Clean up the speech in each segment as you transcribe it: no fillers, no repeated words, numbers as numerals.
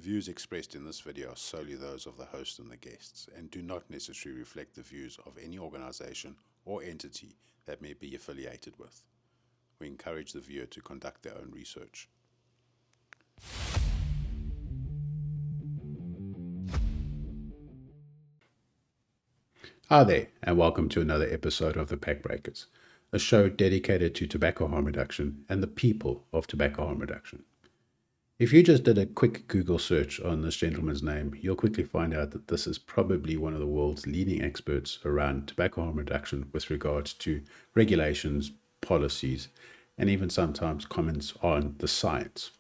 views expressed in this video are solely those of the host and the guests and do not necessarily reflect the views of any organization or entity that may be affiliated with. We encourage the viewer to conduct their own research. Hi there, and welcome to another episode of The Pack Breakers, a show dedicated to tobacco harm reduction and the people of tobacco harm reduction. If you just did a quick Google search on this gentleman's name, you'll quickly find out that this is probably one of the world's leading experts around tobacco harm reduction with regards to regulations, policies, and even sometimes comments on the science.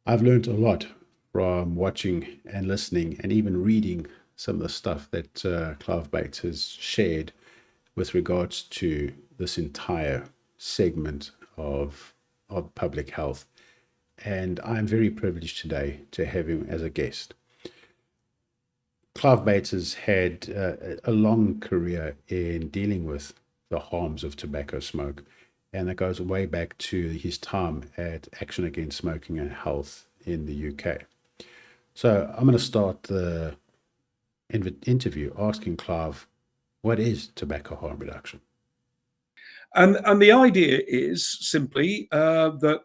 I've learned a lot from watching and listening and even reading some of the stuff that Clive Bates has shared with regards to this entire segment of public health. And I'm very privileged today to have him as a guest. Clive Bates has had a long career in dealing with the harms of tobacco smoke, and that goes way back to his time at Action Against Smoking and Health in the UK. So I'm going to start the interview asking Clive, what is tobacco harm reduction? And the idea is simply that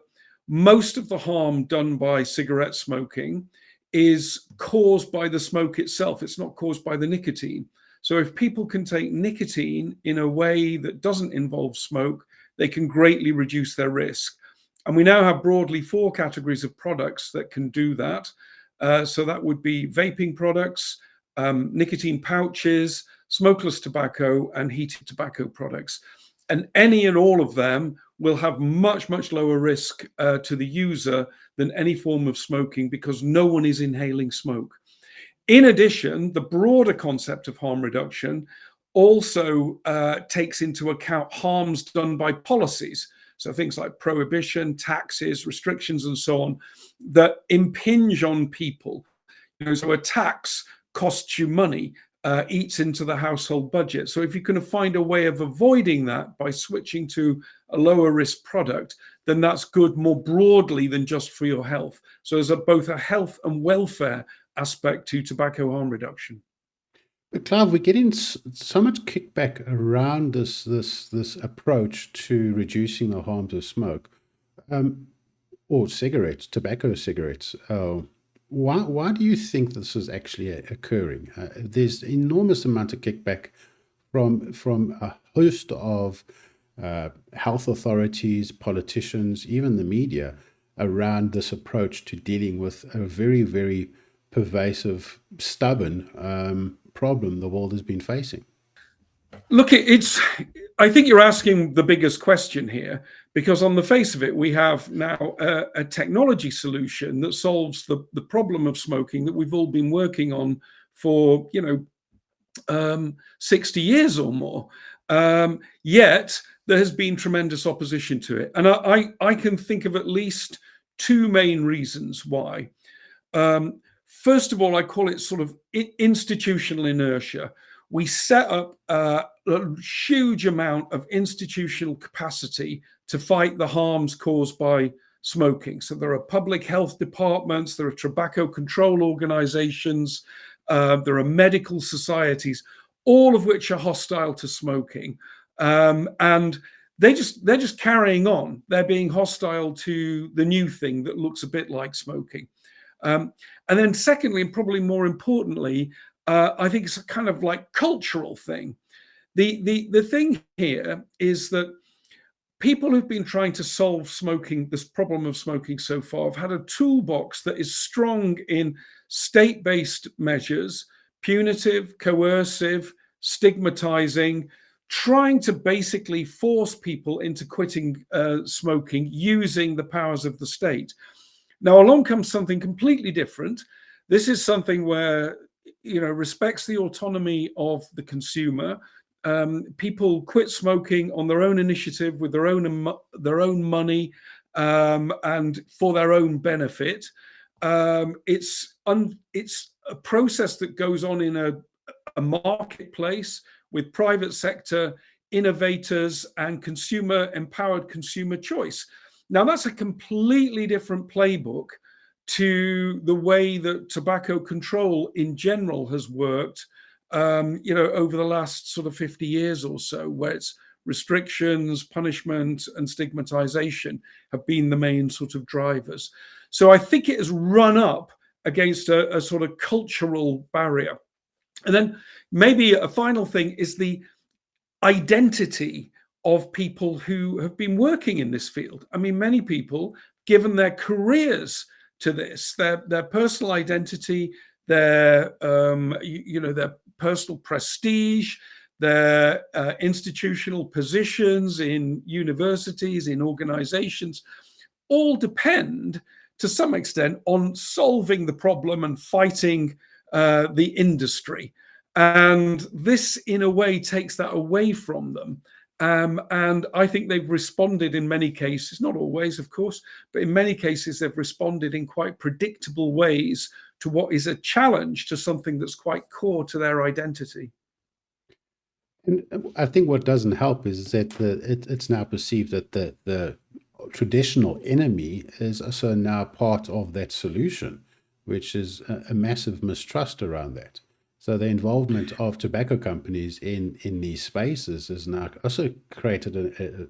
most of the harm done by cigarette smoking is caused by the smoke itself. It's not caused by the nicotine. So if people can take nicotine in a way that doesn't involve smoke, they can greatly reduce their risk. And we now have broadly 4 categories of products that can do that. So that would be vaping products, nicotine pouches, smokeless tobacco, and heated tobacco products. And any and all of them will have much, much lower risk to the user than any form of smoking because no one is inhaling smoke. In addition, the broader concept of harm reduction also takes into account harms done by policies. So things like prohibition, taxes, restrictions, and so on that impinge on people. So a tax costs you money, eats into the household budget. So if you can find a way of avoiding that by switching to a lower risk product, then that's good more broadly than just for your health. So there's both a health and welfare aspect to tobacco harm reduction. But Clive, we're getting so much kickback around this approach to reducing the harms of smoke, or cigarettes, tobacco cigarettes. Why do you think this is actually occurring? There's enormous amount of kickback from a host of health authorities, politicians, even the media around this approach to dealing with a very, very pervasive, stubborn problem the world has been facing. Look, I think you're asking the biggest question here, because on the face of it, we have now a technology solution that solves the problem of smoking that we've all been working on for 60 years or more. Yet there has been tremendous opposition to it. And I can think of at least 2 main reasons why. First of all, I call it sort of institutional inertia. We set up a huge amount of institutional capacity to fight the harms caused by smoking. So there are public health departments, there are tobacco control organizations, there are medical societies, all of which are hostile to smoking. And they're just carrying on. They're being hostile to the new thing that looks a bit like smoking. And then secondly, and probably more importantly, I think it's a kind of like cultural thing. The thing here is that people who've been trying to solve smoking, this problem of smoking so far, have had a toolbox that is strong in state-based measures, punitive, coercive, stigmatizing, trying to basically force people into quitting smoking using the powers of the state. Now, along comes something completely different. This is something where, respects the autonomy of the consumer. People quit smoking on their own initiative with their own money and for their own benefit. It's a process that goes on in a marketplace with private sector innovators and empowered consumer choice. Now, that's a completely different playbook to the way that tobacco control in general has worked, over the last sort of 50 years or so, where it's restrictions, punishment, and stigmatization have been the main sort of drivers. So I think it has run up against a sort of cultural barrier. And then maybe a final thing is the identity of people who have been working in this field. I mean, many people, given their careers to this, their personal identity, their their personal prestige, their institutional positions in universities, in organizations, all depend to some extent on solving the problem and fighting the industry. And this, in a way, takes that away from them. And I think they've responded in many cases, not always, of course, but in many cases, they've responded in quite predictable ways to what is a challenge to something that's quite core to their identity. And I think what doesn't help is that it's now perceived that the traditional enemy is also now part of that solution, which is a massive mistrust around that. So the involvement of tobacco companies in these spaces has now also created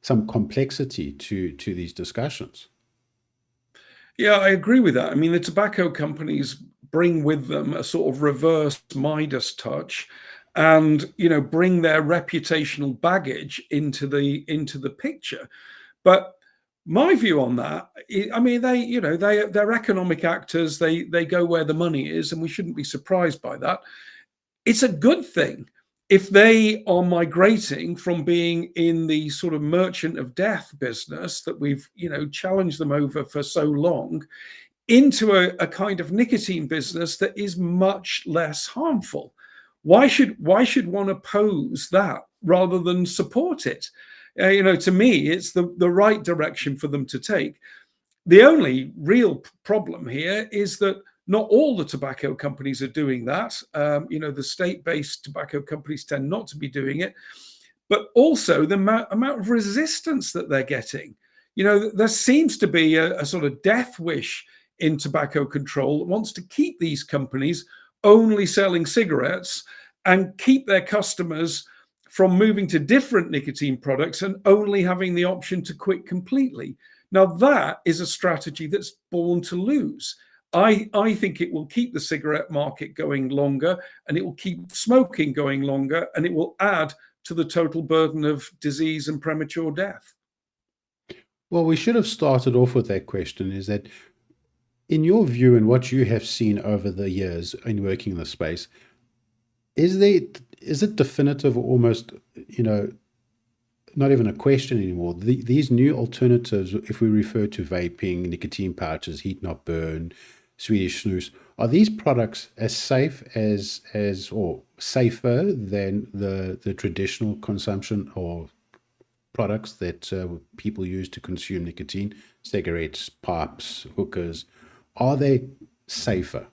some complexity to these discussions. Yeah, I agree with that. I mean, the tobacco companies bring with them a sort of reverse Midas touch, and bring their reputational baggage into the picture. But my view on that, I mean, they're economic actors. They go where the money is, and we shouldn't be surprised by that. It's a good thing if they are migrating from being in the sort of merchant of death business that we've challenged them over for so long, into a kind of nicotine business that is much less harmful. Why should one oppose that rather than support it? To me, it's the right direction for them to take. The only real problem here is that not all the tobacco companies are doing that. The state-based tobacco companies tend not to be doing it, but also the amount of resistance that they're getting. There seems to be a sort of death wish in tobacco control that wants to keep these companies only selling cigarettes and keep their customers from moving to different nicotine products and only having the option to quit completely. Now, that is a strategy that's born to lose. I think it will keep the cigarette market going longer, and it will keep smoking going longer, and it will add to the total burden of disease and premature death. Well, we should have started off with that question, is that in your view and what you have seen over the years in working in the space, is it definitive or almost, not even a question anymore? These new alternatives, if we refer to vaping, nicotine pouches, heat not burn, Swedish snus, are these products as safe as or safer than the traditional consumption or products that people use to consume nicotine, cigarettes, pipes, hookers? Are they safer?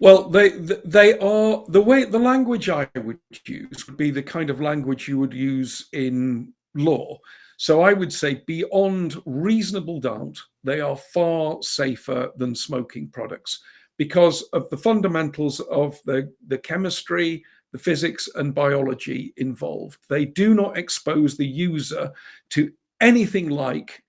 Well, they are. The language I would use would be the kind of language you would use in law. So I would say beyond reasonable doubt, they are far safer than smoking products because of the fundamentals of the chemistry, the physics and biology involved. They do not expose the user to anything like,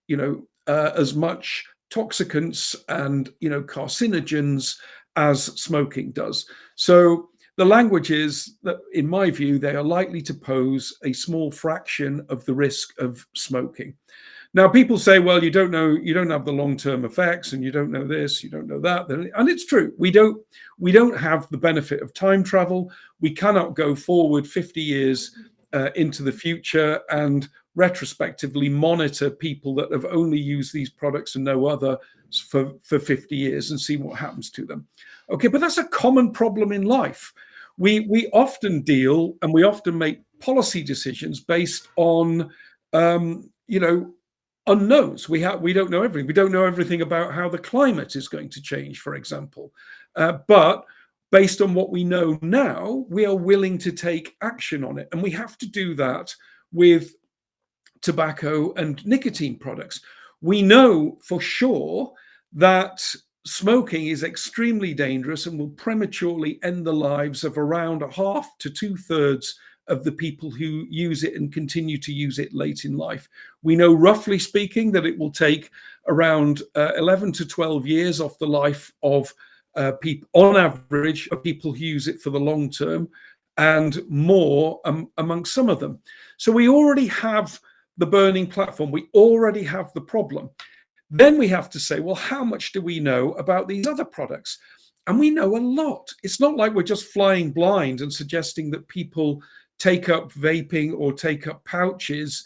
as much toxicants and, carcinogens as smoking does. So the language is that, in my view, they are likely to pose a small fraction of the risk of smoking. Now, people say, well, you don't have the long-term effects, and you don't know this, you don't know that. And it's true. We don't have the benefit of time travel. We cannot go forward 50 years into the future and retrospectively monitor people that have only used these products and no other for 50 years and see what happens to them. Okay, but that's a common problem in life. We often deal and we often make policy decisions based on unknowns. We don't know everything. We don't know everything about how the climate is going to change, for example. But based on what we know now, we are willing to take action on it. And we have to do that with tobacco and nicotine products. We know for sure that smoking is extremely dangerous and will prematurely end the lives of around a half to 2/3 of the people who use it and continue to use it late in life. We know, roughly speaking, that it will take around 11 to 12 years off the life of people, on average, of people who use it for the long term, and more amongst some of them. So we already have the burning platform. We already have the problem. Then we have to say, well, how much do we know about these other products? And we know a lot. It's not like we're just flying blind and suggesting that people take up vaping or take up pouches,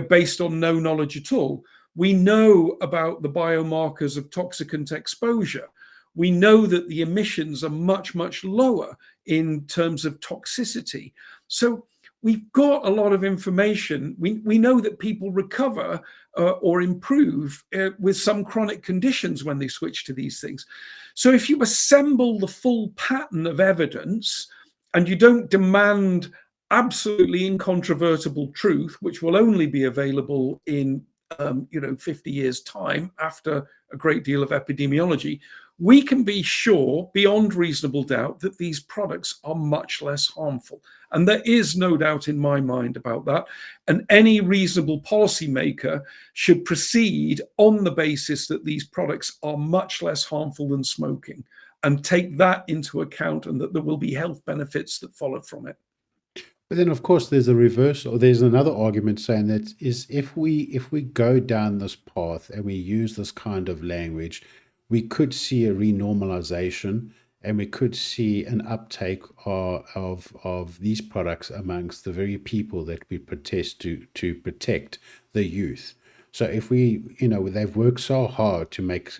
based on no knowledge at all. We know about the biomarkers of toxicant exposure. We know that the emissions are much, much lower in terms of toxicity. So we've got a lot of information. We know that people recover or improve with some chronic conditions when they switch to these things. So if you assemble the full pattern of evidence and you don't demand absolutely incontrovertible truth, which will only be available in 50 years' time after a great deal of epidemiology, we can be sure beyond reasonable doubt that these products are much less harmful. And there is no doubt in my mind about that. And any reasonable policymaker should proceed on the basis that these products are much less harmful than smoking, and take that into account, and that there will be health benefits that follow from it. But then, of course, there's a reverse, or there's another argument saying that is if we go down this path and we use this kind of language, we could see a renormalization, and we could see an uptake of these products amongst the very people that we protest to protect the youth. So if we, they've worked so hard to make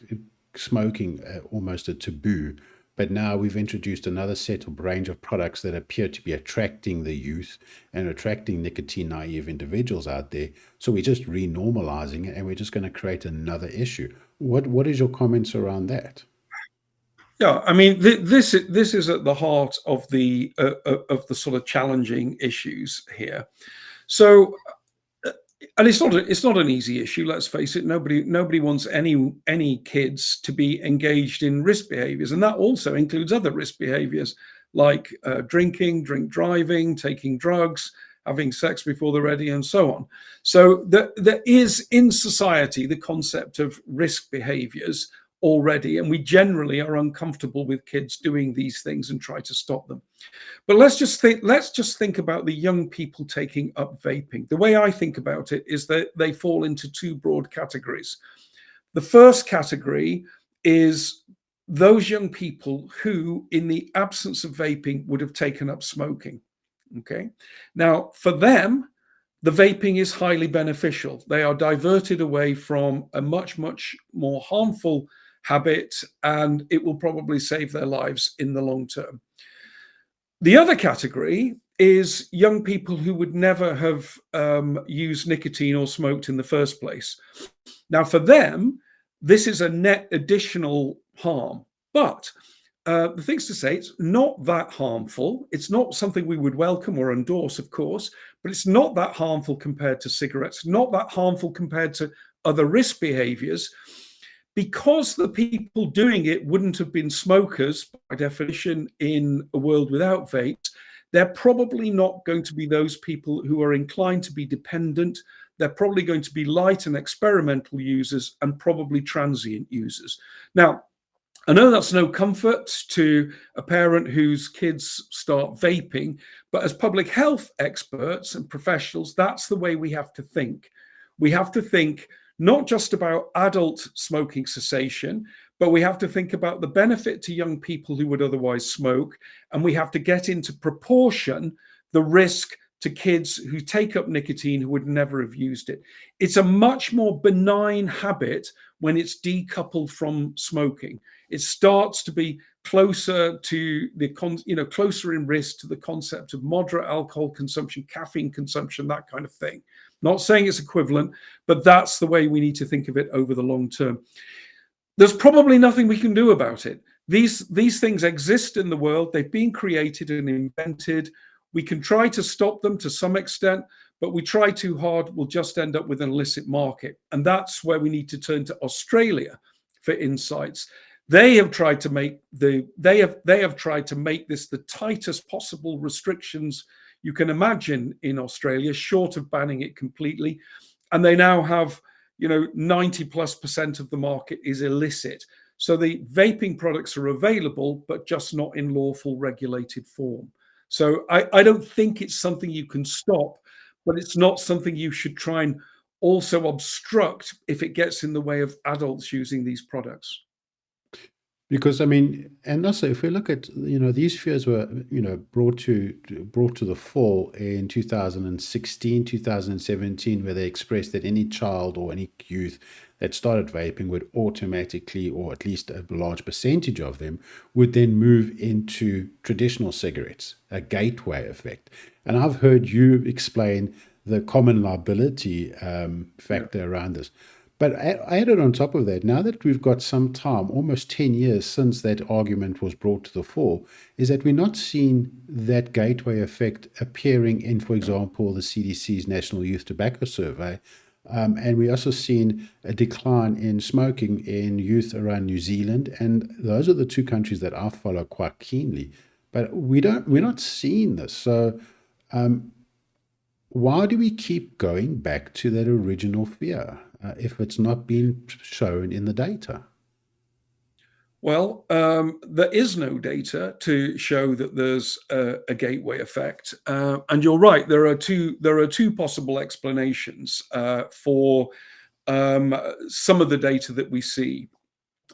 smoking almost a taboo, but now we've introduced another set of range of products that appear to be attracting the youth and attracting nicotine naive individuals out there. So we're just renormalizing it, and we're just going to create another issue. What is your comments around that? Yeah, I mean, this is at the heart of the sort of challenging issues here. So, and it's not an easy issue. Let's face it. Nobody wants any kids to be engaged in risk behaviors, and that also includes other risk behaviors like drinking, drink driving, taking drugs, having sex before they're ready, and so on. So there is in society the concept of risk behaviors already, and we generally are uncomfortable with kids doing these things and try to stop them. But let's just think about the young people taking up vaping. The way I think about it is that they fall into two broad categories. The first category is those young people who, in the absence of vaping, would have taken up smoking. Okay. Now, for them, the vaping is highly beneficial. They are diverted away from a much, much more harmful habit, and it will probably save their lives in the long term. The other category is young people who would never have used nicotine or smoked in the first place. Now, for them, this is a net additional harm. But the things to say, it's not that harmful. It's not something we would welcome or endorse, of course, but it's not that harmful compared to cigarettes, not that harmful compared to other risk behaviors. Because the people doing it wouldn't have been smokers, by definition, in a world without vapes, they're probably not going to be those people who are inclined to be dependent. They're probably going to be light and experimental users, and probably transient users. Now, I know that's no comfort to a parent whose kids start vaping, but as public health experts and professionals, that's the way we have to think. We have to think not just about adult smoking cessation, but we have to think about the benefit to young people who would otherwise smoke. And we have to get into proportion the risk to kids who take up nicotine who would never have used it. It's a much more benign habit when it's decoupled from smoking. It starts to be closer to closer in risk to the concept of moderate alcohol consumption, caffeine consumption, that kind of thing. Not saying it's equivalent, but that's the way we need to think of it over the long term. There's probably nothing we can do about it. These things exist in the world. They've been created and invented. We can try to stop them to some extent, but we try too hard, we'll just end up with an illicit market. And that's where we need to turn to Australia for insights. They have tried to make this the tightest possible restrictions you can imagine in Australia, short of banning it completely. And they now have, 90+% of the market is illicit. So the vaping products are available, but just not in lawful regulated form. So I don't think it's something you can stop, but it's not something you should try and also obstruct if it gets in the way of adults using these products. Because I mean, and also if we look at, these fears were, brought to the fore in 2016, 2017, where they expressed that any child or any youth that started vaping would automatically, or at least a large percentage of them, would then move into traditional cigarettes, a gateway effect. And I've heard you explain the common liability factor around this. But added on top of that, now that we've got some time, almost 10 years since that argument was brought to the fore, is that we're not seeing that gateway effect appearing in, for example, the CDC's National Youth Tobacco Survey. And we also seen a decline in smoking in youth around New Zealand. And those are the two countries that I follow quite keenly. But we're not seeing this. So why do we keep going back to that original fear if it's not being shown in the data? Well, there is no data to show that there's a gateway effect, and you're right. There are two possible explanations for some of the data that we see.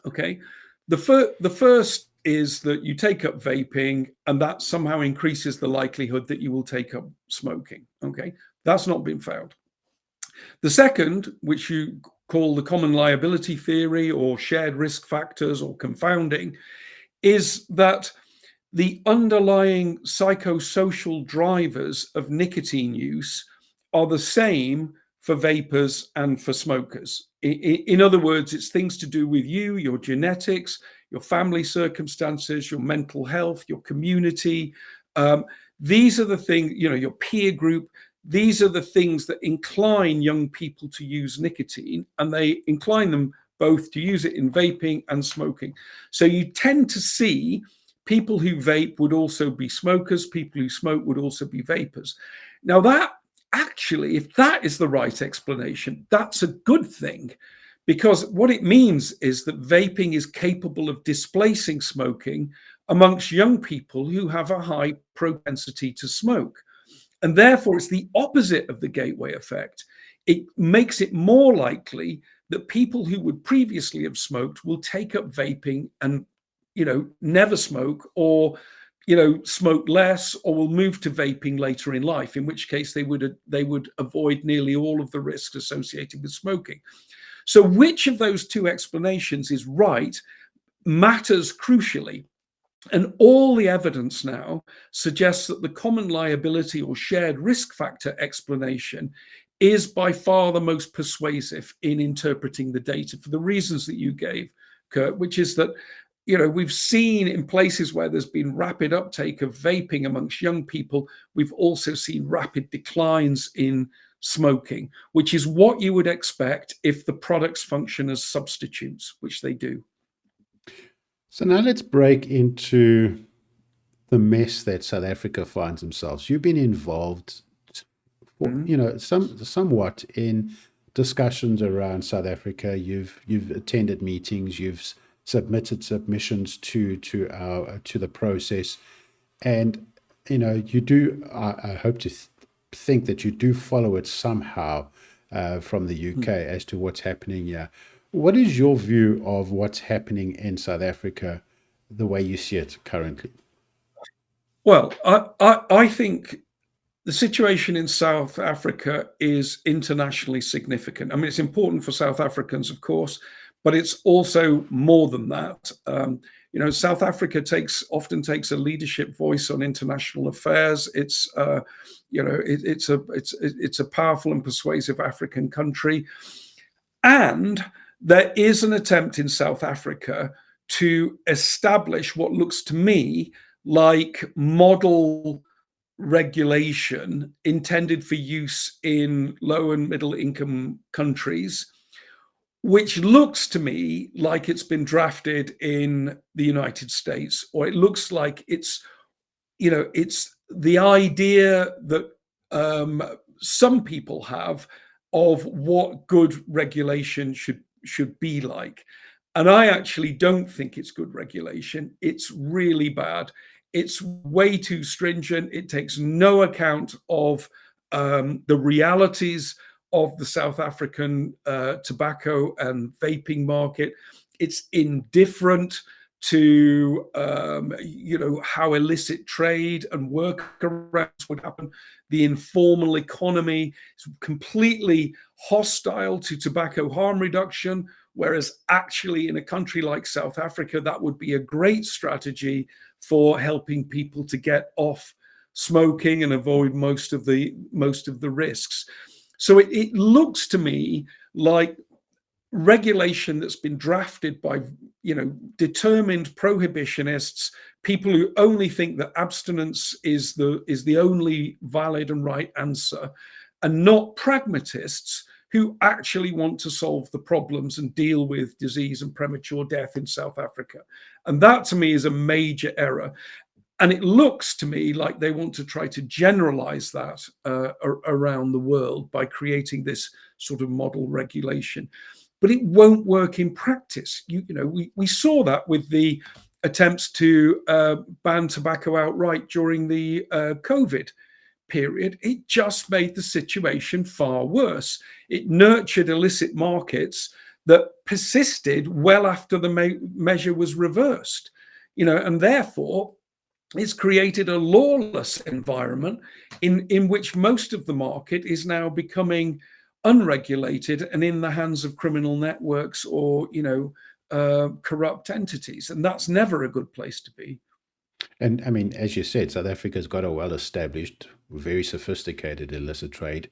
Okay, the first is that you take up vaping, and that somehow increases the likelihood that you will take up smoking. Okay, that's not been found. The second, which you call the common liability theory or shared risk factors or confounding, is that the underlying psychosocial drivers of nicotine use are the same for vapers and for smokers. In other words, it's things to do with you, your genetics, your family circumstances, your mental health, your community. These are the things, your peer group. These are the things that incline young people to use nicotine, and they incline them both to use it in vaping and smoking. So you tend to see people who vape would also be smokers, people who smoke would also be vapors. Now that actually, if that is the right explanation, that's a good thing, because what it means is that vaping is capable of displacing smoking amongst young people who have a high propensity to smoke. And therefore, it's the opposite of the gateway effect. It makes it more likely that people who would previously have smoked will take up vaping and, never smoke, or, smoke less, or will move to vaping later in life, in which case they would avoid nearly all of the risks associated with smoking. So which of those two explanations is right matters crucially. And all the evidence now suggests that the common liability or shared risk factor explanation is by far the most persuasive in interpreting the data for the reasons that you gave, Kurt, which is that, we've seen in places where there's been rapid uptake of vaping amongst young people, we've also seen rapid declines in smoking, which is what you would expect if the products function as substitutes, which they do. So now let's break into the mess that South Africa finds themselves. You've been involved, somewhat in discussions around South Africa. You've attended meetings. You've submitted submissions to the process, and you do. I hope to think that you do follow it somehow from the UK as to what's happening here. What is your view of what's happening in South Africa, the way you see it currently? Well, I think the situation in South Africa is internationally significant. I mean, it's important for South Africans, of course, but it's also more than that. South Africa often takes a leadership voice on international affairs. It's it's a powerful and persuasive African country, and there is an attempt in South Africa to establish what looks to me like model regulation intended for use in low and middle income countries, which looks to me like it's been drafted in the United States, or it looks like it's the idea that some people have of what good regulation should be like. And I actually don't think it's good regulation. It's really bad. It's way too stringent. It takes no account of the realities of the South African tobacco and vaping market. It's indifferent to how illicit trade and workarounds would happen. The informal economy is completely hostile to tobacco harm reduction, whereas actually in a country like South Africa, that would be a great strategy for helping people to get off smoking and avoid most of the risks. So it looks to me like regulation that's been drafted by determined prohibitionists, people who only think that abstinence is the only valid and right answer, and not pragmatists who actually want to solve the problems and deal with disease and premature death in South Africa. And that to me is a major error. And it looks to me like they want to try to generalize that around the world by creating this sort of model regulation. But it won't work in practice. We saw that with the attempts to ban tobacco outright during the COVID period. It just made the situation far worse. It nurtured illicit markets that persisted well after the measure was reversed. And therefore, it's created a lawless environment in which most of the market is now becoming unregulated and in the hands of criminal networks or corrupt entities, and that's never a good place to be. And I mean, as you said, South Africa's got a well-established, very sophisticated illicit trade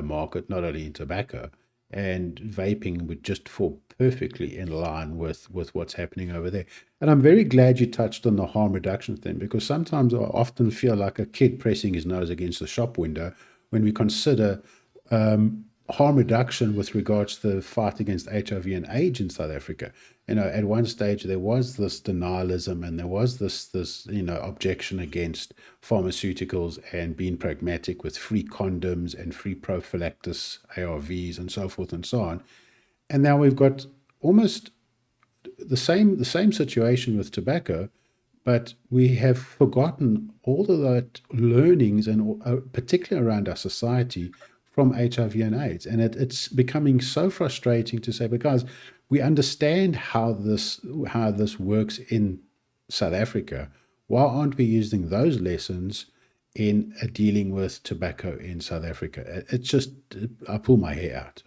market, not only in tobacco, and vaping would just fall perfectly in line with what's happening over there. And I'm very glad you touched on the harm reduction thing, because sometimes I often feel like a kid pressing his nose against the shop window when we consider harm reduction with regards to the fight against HIV and AIDS in South Africa. At one stage there was this denialism, and there was this objection against pharmaceuticals and being pragmatic with free condoms and free prophylactis ARVs and so forth and so on. And now we've got almost the same situation with tobacco, but we have forgotten all of that learnings, and particularly around our society, from HIV and AIDS. And it's becoming so frustrating to say, because we understand how this works in South Africa. Why aren't we using those lessons in dealing with tobacco in South Africa? It's just, I pull my hair out.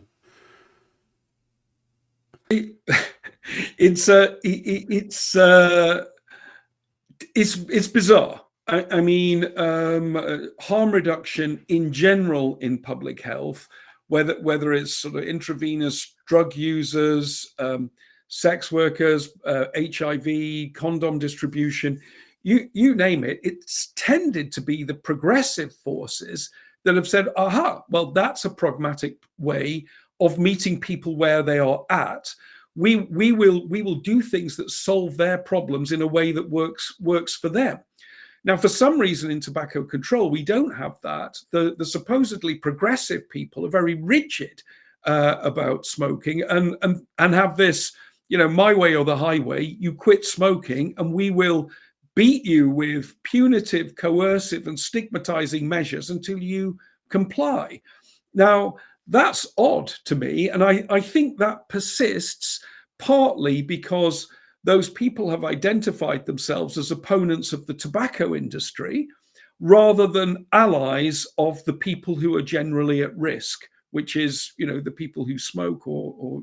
It's bizarre. I mean, harm reduction in general in public health, whether it's sort of intravenous drug users, sex workers, HIV, condom distribution, you name it, it's tended to be the progressive forces that have said, aha, well, that's a pragmatic way of meeting people where they are at. We will do things that solve their problems in a way that works for them. Now, for some reason in tobacco control, we don't have that. The supposedly progressive people are very rigid about smoking and have this, my way or the highway. You quit smoking and we will beat you with punitive, coercive and stigmatizing measures until you comply. Now, that's odd to me. And I think that persists partly because those people have identified themselves as opponents of the tobacco industry rather than allies of the people who are generally at risk, which is, the people who smoke or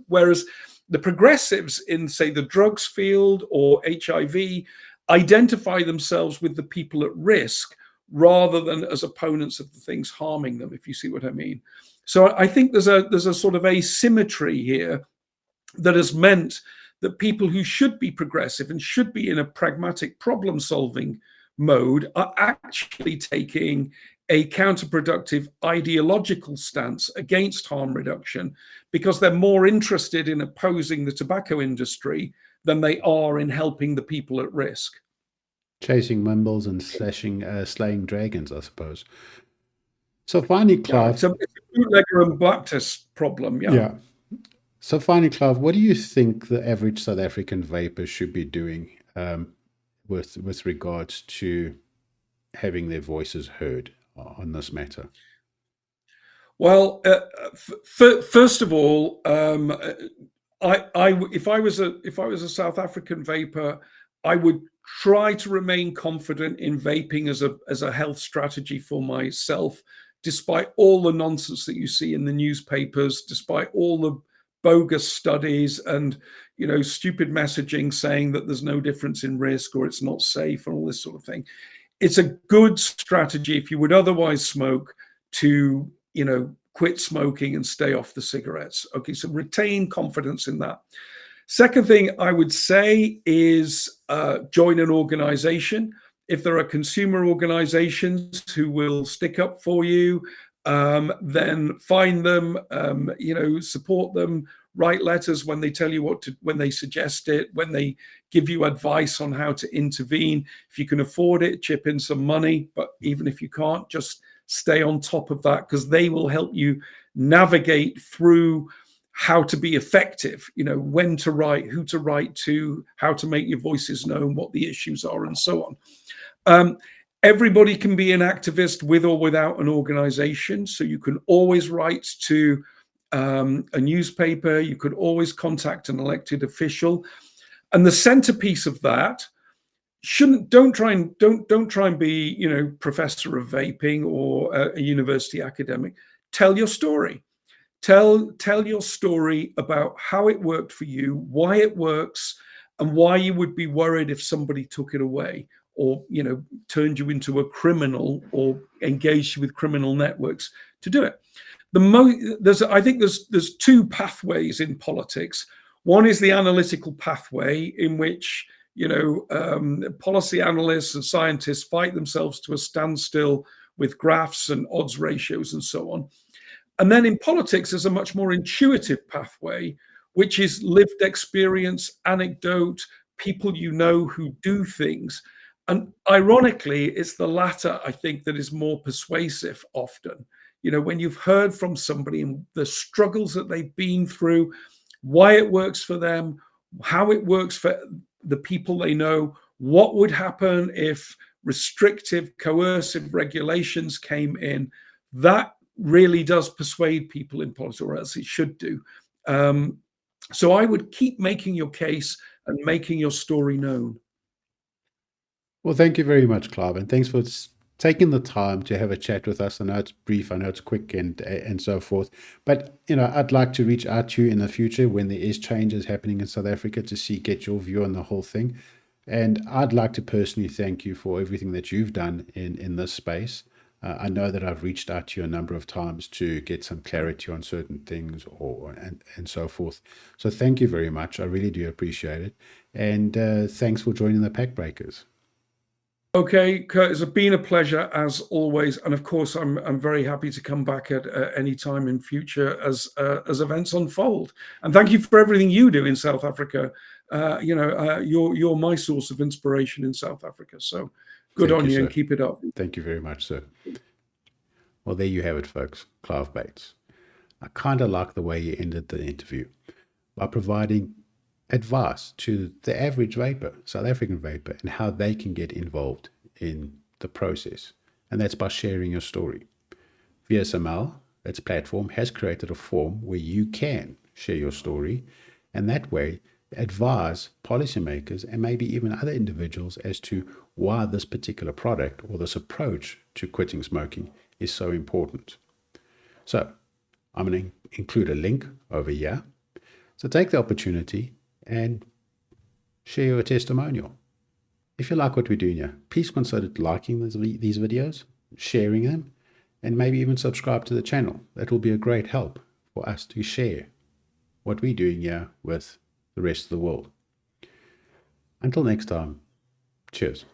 whereas the progressives in, say, the drugs field or HIV identify themselves with the people at risk rather than as opponents of the things harming them, if you see what I mean. So I think there's a sort of asymmetry here that has meant that people who should be progressive and should be in a pragmatic problem-solving mode are actually taking a counterproductive ideological stance against harm reduction because they're more interested in opposing the tobacco industry than they are in helping the people at risk. Chasing mumbles and slaying dragons, I suppose. So finally, Yeah, Clive, it's a bootlegger and Baptist problem. Yeah. yeah. So finally, Clive, what do you think the average South African vapor should be doing with regards to having their voices heard on this matter? Well, first of all, if I was a South African vapor, I would try to remain confident in vaping as a health strategy for myself, despite all the nonsense that you see in the newspapers, despite all the bogus studies and stupid messaging saying that there's no difference in risk or it's not safe and all this sort of thing. It's a good strategy if you would otherwise smoke to quit smoking and stay off the cigarettes. Okay, so retain confidence in that. Second thing I would say is join an organization. If there are consumer organizations who will stick up for you, then find them, support them, write letters when they tell you when they suggest it, when they give you advice on how to intervene. If you can afford it, chip in some money, but even if you can't, just stay on top of that because they will help you navigate through how to be effective, when to write, who to write to, how to make your voices known, what the issues are, and so on. Everybody can be an activist with or without an organization. So you can always write to a newspaper, you could always contact an elected official. And the centerpiece of that don't try and be professor of vaping or a university academic. Tell your story. Tell your story about how it worked for you, why it works, and why you would be worried if somebody took it away or turned you into a criminal or engaged you with criminal networks to do it. I think there's two pathways in politics. One is the analytical pathway in which policy analysts and scientists fight themselves to a standstill with graphs and odds ratios and so on. And then in politics, there's a much more intuitive pathway, which is lived experience, anecdote, people who do things. And ironically, it's the latter, I think, that is more persuasive often. When you've heard from somebody and the struggles that they've been through, why it works for them, how it works for the people they know, what would happen if restrictive, coercive regulations came in, that really does persuade people in politics, or else it should do. So I would keep making your case and making your story known. Well, thank you very much, Clive, and thanks for taking the time to have a chat with us. I know it's brief, I know it's quick, and so forth. But I'd like to reach out to you in the future when there is changes happening in South Africa to get your view on the whole thing. And I'd like to personally thank you for everything that you've done in this space. I know that I've reached out to you a number of times to get some clarity on certain things and so forth. So thank you very much. I really do appreciate it. And thanks for joining the Pack Breakers. Okay, Kurt, it's been a pleasure as always, and of course, I'm very happy to come back at any time in future as events unfold. And thank you for everything you do in South Africa. You're my source of inspiration in South Africa. So good on you, and keep it up. Thank you very much, sir. Well, there you have it, folks. Clive Bates. I kind of like the way you ended the interview by providing advice to the average vapor, South African vapor, and how they can get involved in the process. And that's by sharing your story. VSML, its platform, has created a form where you can share your story, and that way advise policymakers and maybe even other individuals as to why this particular product or this approach to quitting smoking is so important. So I'm going to include a link over here. So take the opportunity and share your testimonial. If you like what we're doing here, please consider liking these videos, sharing them, and maybe even subscribe to the channel. That will be a great help for us to share what we're doing here with the rest of the world. Until next time, cheers.